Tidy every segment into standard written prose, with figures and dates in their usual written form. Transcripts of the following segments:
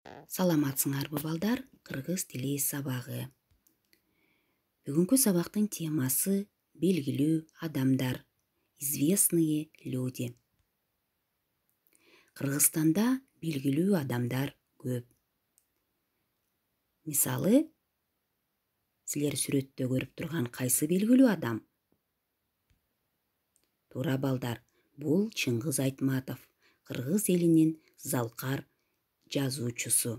Саламатсыңарбы балдар, кыргыз тили сабагы. Бүгүнкү сабактын темасы белгилүү адамдар, известные люди. Кыргызстанда белгилүү адамдар көп. Мисалы, силер сүрөттө көрүп турган кайсы белгилүү адам? Туура балдар, бул Чыңгыз Айтматов, кыргыз элинин залкар жазуучусу.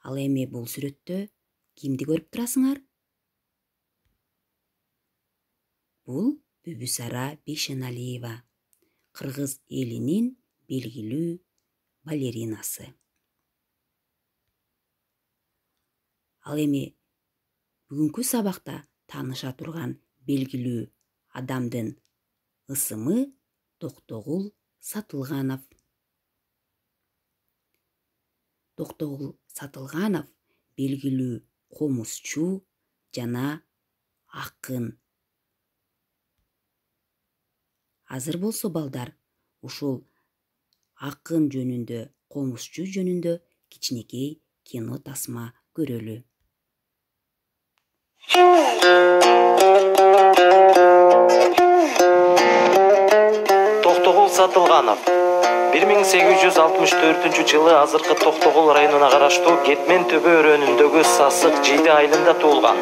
Ал эми бул сүрөттө кимди көрүп турасыңар? Бул Бүбүсара Бейшеналиева, кыргыз элинин белгилүү балеринасы. Ал эми бүгүнкү сабакта тааныша турган белгилүү адамдын ысымы Токтогул Сатылганов. Токтогул Сатылганов белгилүү комузчу жана акын. Азыр болсо балдар, ушул акын жөнүндө, комузчу жөнүндө кичинекей кино тасма көрөлү. Токтогул Сатылганов 1864-жылы азыркы Токтогул районуна караштуу Кетмен төбө өрөөнүндөгү Сасык Жийде айылында туулган.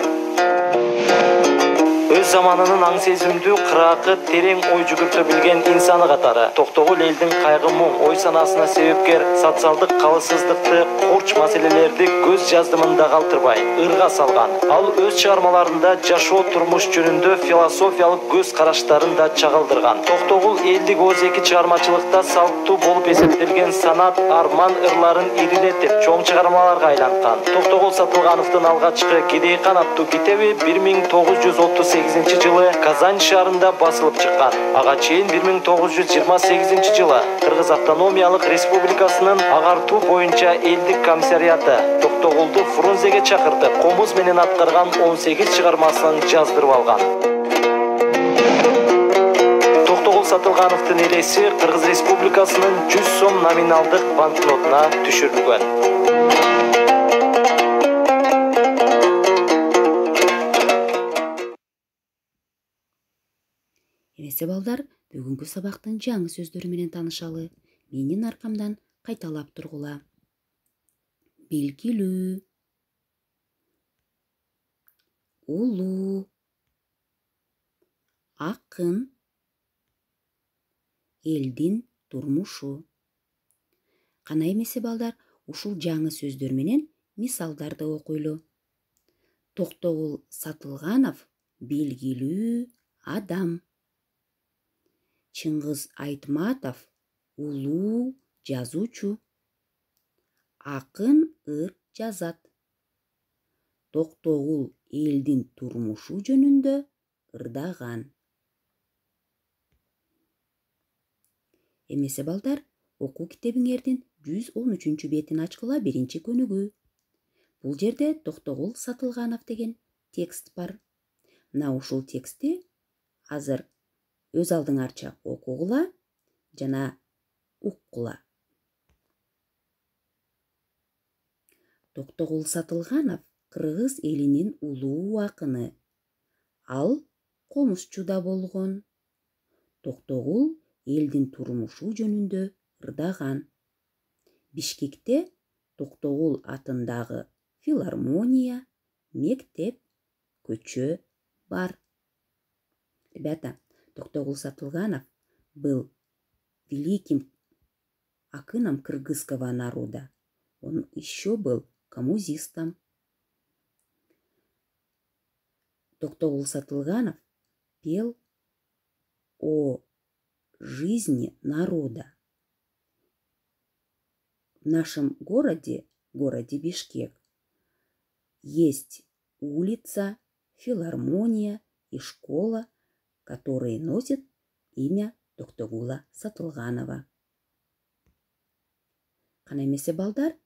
Өз заманынын аң сезимдүү, кыраакы, терең ой жүгүртө билген инсаны катары Токтогул элдин кайгы-муң, ой санаасына себепкер социалдык калыссыздыкты, курч маселелерди көз жаздымында калтырбай, ырга салган. Ал өз чыгармаларында жашоо, турмуш жөнүндө философиялык көз караштарын да чагылдырган. Токтогул элдик ооз-эки чыгармачылыкта салттуу болуп эсептелген санат, арман ырларын ирилетип, чоң чыгармаларга айланткан. Токтогул Сатылгановдун алгачкы Кедей кан аттуу китеби 1938-жылы Казань шаарында басылып чыккан. Ага чейин 1928-жылы Кыргыз Автономиялык Республикасынын агартуу боюнча элдик комиссариаты Токтогулду Фрунзеге чакыртып, комуз менен аткарган 18 чыгармасын жаздырып алган. Токтогул Сатылгановдун элеси Кыргыз Республикасынын 100 сом номиналдык банкнотуна түшүрүлгөн. Эмесе балдар, бүгүнкү сабактын жаңы сөздөрү менен таанышалы. Менин аркамдан кайталап тургула. Белгилүү, улуу, акын, элдин турмушу. Кана эмесе балдар, ушул жаңы сөздөр менен мисалдарды окуйлу. Токтогул Сатылганов белгилүү адам. Чыңгыз Айтматов улуу жазуучу. Акын ыр жазат. Токтогул элдин турмушу жөнүндө ырдаган. Эмесе балдар, окуу китебиңердин 113 бетин ачкыла, биринчи көнүгүү. Бул жерде Токтогул Сатылганов деген текст бар. Мына ушул текстти азыр өз алдыңарча окугула жана уккула. Токтогул Сатылганов кыргыз элинин улуу акыны. Ал комузчу да болгон. Токтогул элдин турмушу жөнүндө ырдаган. Бишкекте Токтогул атындагы филармония, мектеп, көчө бар. Ребята, Токтогул Сатылганов был великим акыном кыргызского народа. Он еще был коммунистом. Токтогул Сатылганов пел о жизни народа. В нашем городе Бишкек, есть улица, филармония и школа, которые носят имя Токтогула Сатылганова. Кана эмесе балдар,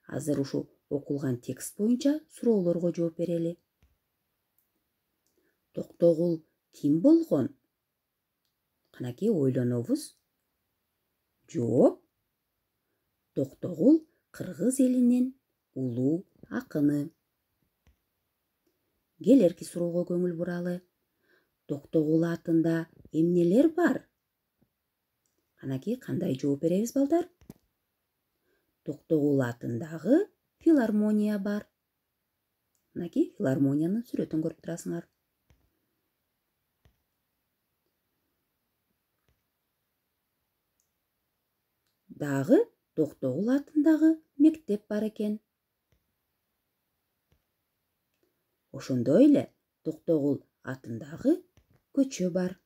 азыр ушул окулган текст боюнча суроолорго жооп берели. Токтогул ким болгон? Канакей ойлонобуз. Жооп. Токтогул кыргыз элинин улуу акыны. Келерки суроого көңүл буралы. Токтогул атында эмнелер бар? Анакей кандай жооп беребиз балдар? Токтогул атындагы филармония бар. Анакей филармониянын сүрөтүн көрүп турасыңар. Дагы Токтогул атындагы мектеп бар экен. Ошондой эле Токтогул атындагы көчө бар.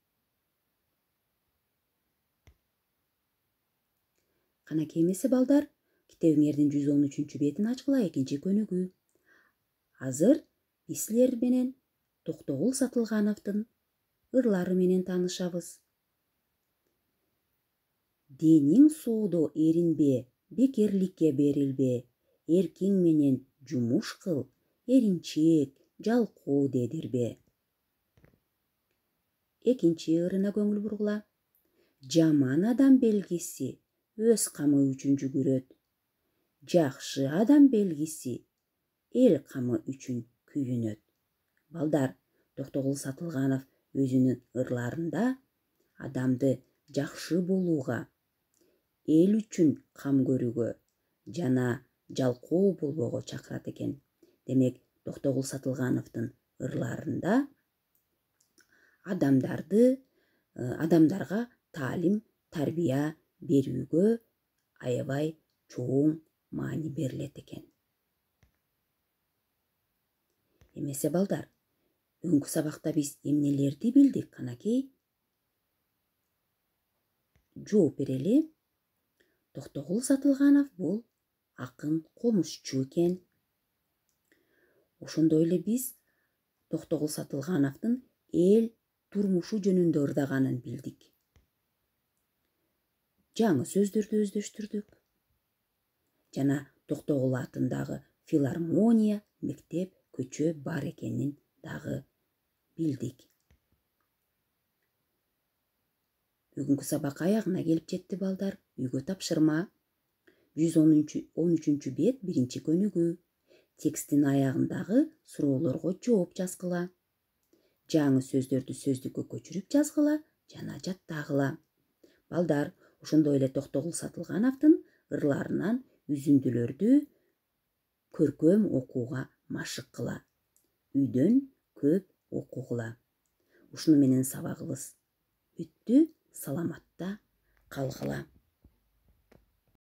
Канакей эмесе балдар, китебиңердин 113 бетин ачкыла, экинчи көнүгүү. Азыр биз силер менен Токтогул Сатылгановдун ырлары менен таанышабыз. Дениң соодо эринбе, бекерликке берилбе, эркиң менен жумуш кыл, эринчек, жалкоо дедирбе. Экинчи ырына көңүл бургула. Жаман адам белгиси өз камы үчүн жүгүрөт. Жакшы адам белгиси эл камы үчүн күйүнөт. Балдар, Токтогул Сатылганов өзүнүн ырларында адамды жакшы болууга, эл үчүн кам көрүүгө жана жалкоо болбоого чакырат экен. Демек, Токтогул Сатылгановдун ырларында адамдарга таалим, тарбия берүүгө аябай чоң маани берилет экен. Эмесе балдар, бүгүнкү сабакта биз эмнелерди билдик, канакей? Жооп берели. Токтогул Сатылганов бул акын, комузчу экен. Ошондой эле биз Токтогул Сатылгановдун эл турмушу жөнүндө ырдаганын билдик. Жаңы сөздөрдү өздөштүрдүк. Жана Токтогул атындагы филармония, мектеп, көчө бар экенин дагы билдик. Бүгүнкү сабак аягына келип жетти балдар. Үйгө тапшырма. 113 бет, биринчи көнүгүү. Текстин аягындагы суроолорго жооп жазгыла. Жаңы сөздөрдү сөздүккө көчүрүп жазгыла жана жаттагыла. Балдар, ошондой эле Токтогул Сатылгановдун ырларынан үзүндүлөрдү көркөм окууга машык кыла. Үйдөн көп окугула. Ушуну менен сабагыбыз бүттү. Саламатта калгыла.